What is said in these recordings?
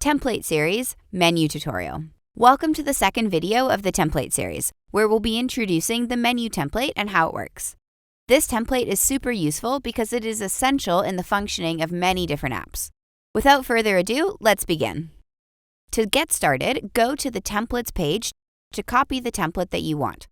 Template Series Menu Tutorial. Welcome to the second video of the template series, where we'll be introducing the menu template and how it works. This template is super useful because it is essential in the functioning of many different apps. Without further ado, let's begin. To get started, go to the Templates page to copy the template that you want.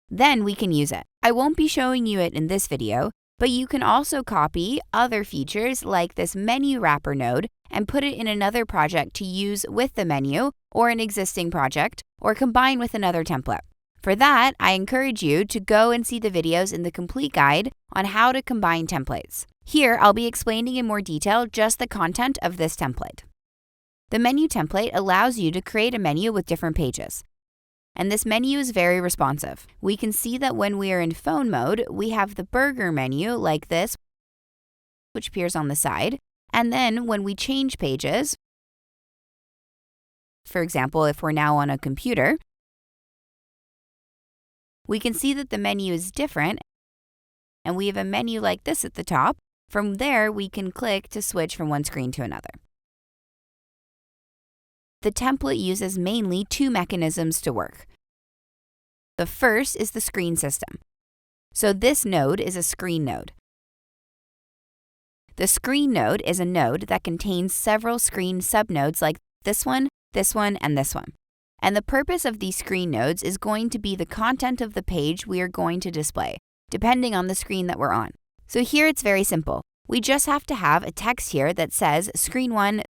Then we can use it. I won't be showing you it in this video, but you can also copy other features like this menu wrapper node and put it in another project to use with the menu or an existing project or combine with another template. For that, I encourage you to go and see the videos in the complete guide on how to combine templates. Here, I'll be explaining in more detail just the content of this template. The menu template allows you to create a menu with different pages. And this menu is very responsive. We can see that when we are in phone mode, we have the burger menu like this, which appears on the side. And then when we change pages, for example, if we're now on a computer, we can see that the menu is different, and we have a menu like this at the top. From there, we can click to switch from one screen to another. The template uses mainly two mechanisms to work. The first is the screen system. So this node is a screen node. The screen node is a node that contains several screen subnodes like this one, and this one. And the purpose of these screen nodes is going to be the content of the page we are going to display, depending on the screen that we're on. So here it's very simple. We just have to have a text here that says Screen 1,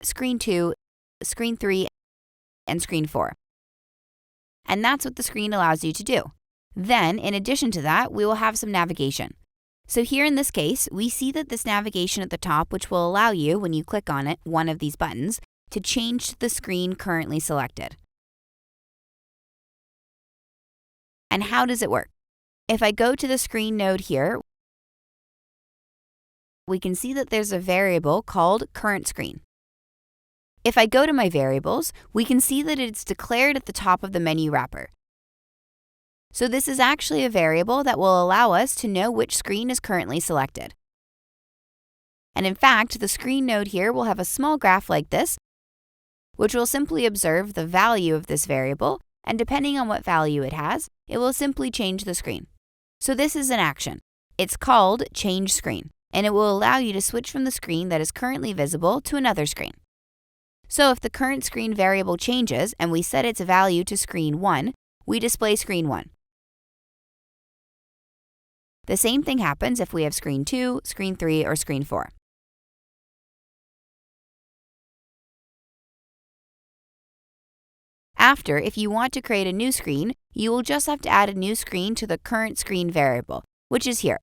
Screen 2, Screen 3, and Screen 4. And that's what the screen allows you to do. Then, in addition to that, we will have some navigation. So here in this case, we see that this navigation at the top, which will allow you, when you click on it, one of these buttons, to change to the screen currently selected. And how does it work? If I go to the screen node here, we can see that there's a variable called current screen. If I go to my variables, we can see that it's declared at the top of the menu wrapper. So this is actually a variable that will allow us to know which screen is currently selected. And in fact, the screen node here will have a small graph like this, which will simply observe the value of this variable, and depending on what value it has, it will simply change the screen. So this is an action. It's called Change Screen, and it will allow you to switch from the screen that is currently visible to another screen. So if the current screen variable changes and we set its value to Screen 1, we display Screen 1. The same thing happens if we have Screen 2, Screen 3, or Screen 4. After, if you want to create a new screen, you will just have to add a new screen to the current screen variable, which is here.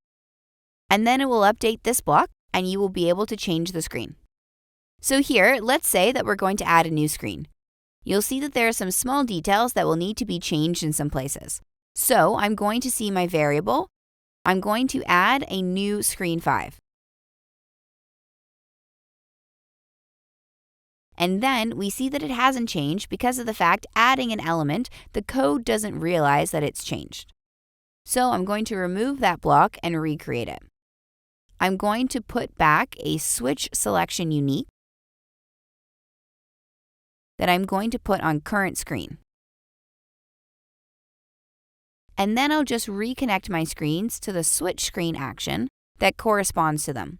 And then it will update this block, and you will be able to change the screen. So here, let's say that we're going to add a new screen. You'll see that there are some small details that will need to be changed in some places. So I'm going to see my variable. I'm going to add a new Screen 5. And then we see that it hasn't changed because of the fact adding an element, the code doesn't realize that it's changed. So I'm going to remove that block and recreate it. I'm going to put back a switch selection unique that I'm going to put on current screen. And then I'll just reconnect my screens to the switch screen action that corresponds to them.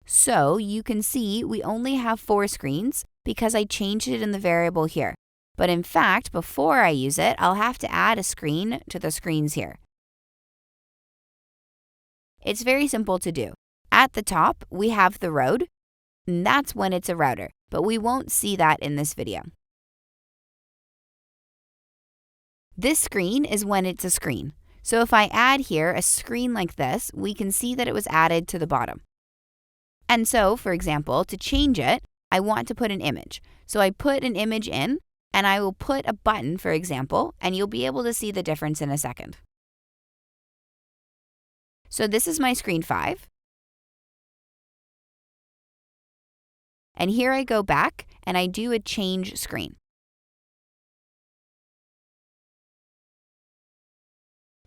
So you can see we only have 4 screens because I changed it in the variable here. But in fact, before I use it, I'll have to add a screen to the screens here. It's very simple to do. At the top, we have the road, and that's when it's a router, but we won't see that in this video. This screen is when it's a screen. So if I add here a screen like this, we can see that it was added to the bottom. And so, for example, to change it, I want to put an image. So I put an image in, and I will put a button, for example, and you'll be able to see the difference in a second. So this is my Screen 5. And here I go back and I do a change screen.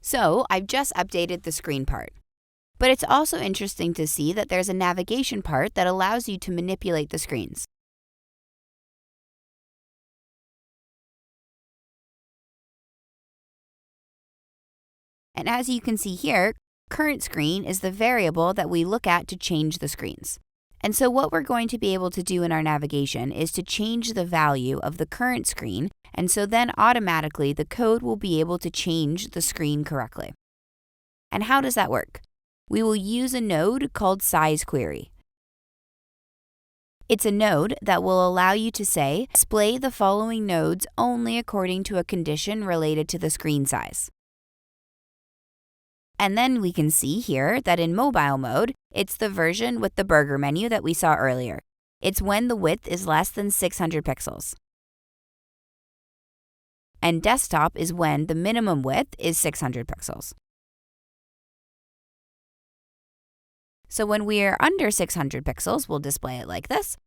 So I've just updated the screen part. But it's also interesting to see that there's a navigation part that allows you to manipulate the screens. And as you can see here, current screen is the variable that we look at to change the screens. And so what we're going to be able to do in our navigation is to change the value of the current screen, and so then automatically the code will be able to change the screen correctly. And how does that work? We will use a node called sizeQuery. It's a node that will allow you to say, display the following nodes only according to a condition related to the screen size. And then we can see here that in mobile mode, it's the version with the burger menu that we saw earlier. It's when the width is less than 600 pixels. And desktop is when the minimum width is 600 pixels. So when we are under 600 pixels, we'll display it like this.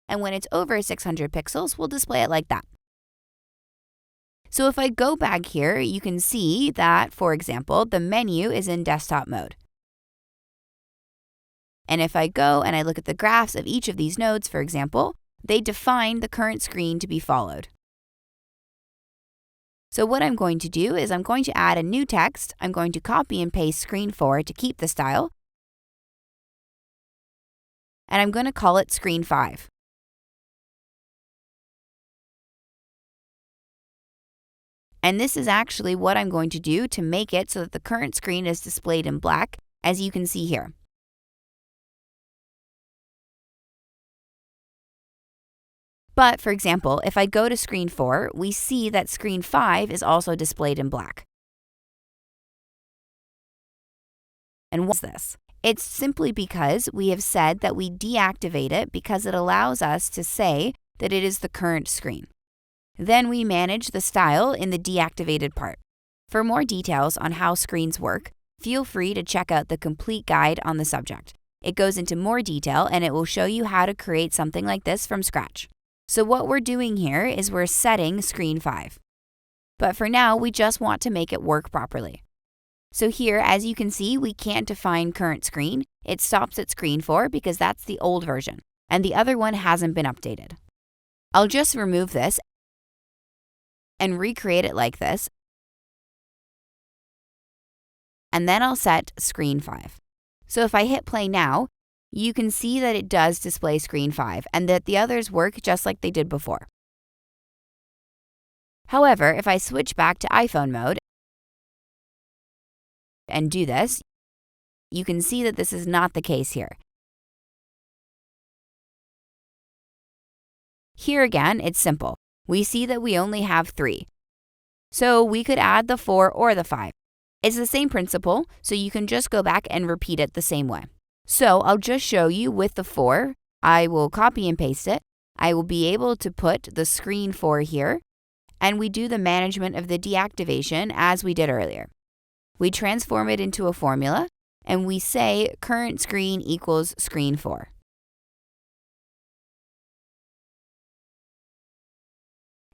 And when it's over 600 pixels, we'll display it like that. So if I go back here, you can see that, for example, the menu is in desktop mode. And if I go and I look at the graphs of each of these nodes, for example, they define the current screen to be followed. So what I'm going to do is I'm going to add a new text. I'm going to copy and paste screen 4 to keep the style. And I'm going to call it screen 5. And this is actually what I'm going to do to make it so that the current screen is displayed in black, as you can see here. But for example, if I go to screen 4, we see that screen 5 is also displayed in black. And what's this? It's simply because we have said that we deactivate it because it allows us to say that it is the current screen. Then we manage the style in the deactivated part. For more details on how screens work, feel free to check out the complete guide on the subject. It goes into more detail and it will show you how to create something like this from scratch. So what we're doing here is we're setting screen 5. But for now, we just want to make it work properly. So here, as you can see, we can't define current screen. It stops at screen 4 because that's the old version, and the other one hasn't been updated. I'll just remove this and recreate it like this. And then I'll set screen 5. So if I hit play now, you can see that it does display screen 5 and that the others work just like they did before. However, if I switch back to iPhone mode and do this, you can see that this is not the case here. Here again, it's simple. We see that we only have 3. So we could add the 4 or the 5. It's the same principle, so you can just go back and repeat it the same way. So I'll just show you with the 4. I will copy and paste it. I will be able to put the screen 4 here, and we do the management of the deactivation as we did earlier. We transform it into a formula, and we say current screen equals screen 4.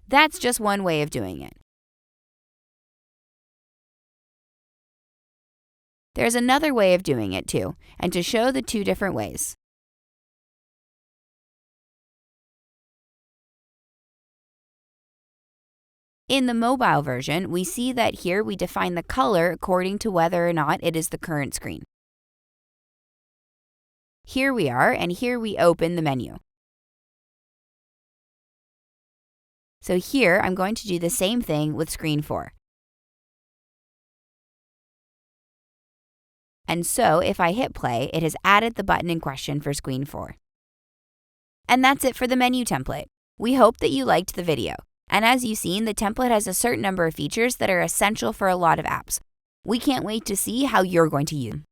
That's just one way of doing it. There's another way of doing it too, and to show the 2 different ways. In the mobile version, we see that here we define the color according to whether or not it is the current screen. Here we are, and here we open the menu. So here, I'm going to do the same thing with screen 4. And so, if I hit play, it has added the button in question for screen 4. And that's it for the menu template. We hope that you liked the video. And as you've seen, the template has a certain number of features that are essential for a lot of apps. We can't wait to see how you're going to use them.